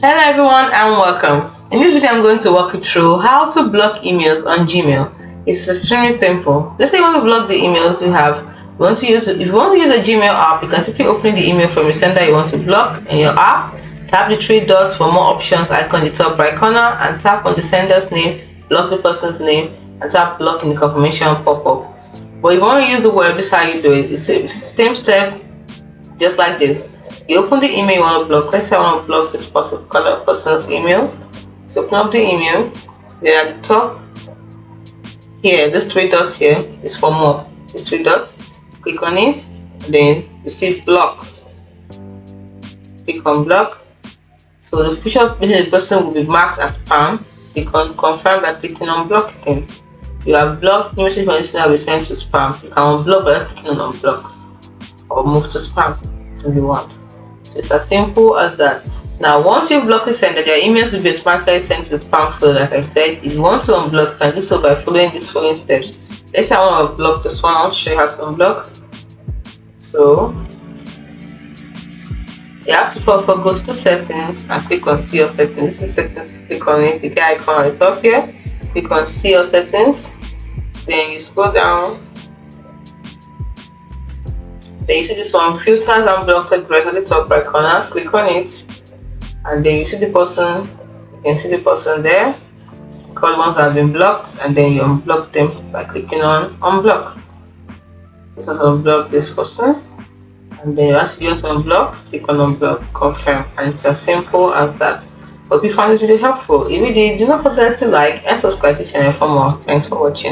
Hello everyone and welcome. In this video I'm going to walk you through how to block emails on Gmail. It's extremely simple. Let's say you want to block the emails you have. If you want to use a Gmail app, you can simply open the email from the sender you want to block in your app, tap the three dots for more options icon in the top right corner and tap on the sender's name, block the person's name and tap block in the confirmation pop-up. But if you want to use the web, this is how you do it. It's the same step, just like this. You open the email you want to block. Let's say I want to block this particular person's email. So open up the email. Then at the top here, these three dots here is for more. These three dots, click on it. Then you see block. Click on block. So the future person will be marked as spam. You can confirm by clicking on block again. You have blocked the message from listener will be sent to spam. You can unblock by clicking on unblock or move to spam if you want. So it's as simple as that. Now once you block the sender, their emails will be automatically sent to the spam folder. Like I said, if you want to unblock, you can do so by following these following steps. Let's say I want to unblock this one. I'll show you how to unblock. So you have to first go to settings and click on see your settings. This is settings, click on it, the icon at the top here. Click on see your settings. Then you scroll down. Then you see this one, filters and blocked address at the top right corner. Click on it, and then you see the person. You can see the person there. Call ones that have been blocked, and then you unblock them by clicking on unblock. Just unblock this person, and then you actually just unblock. Click on unblock, confirm, and it's as simple as that. Hope you found this video helpful. If you did, do not forget to like and subscribe to the channel for more. Thanks for watching.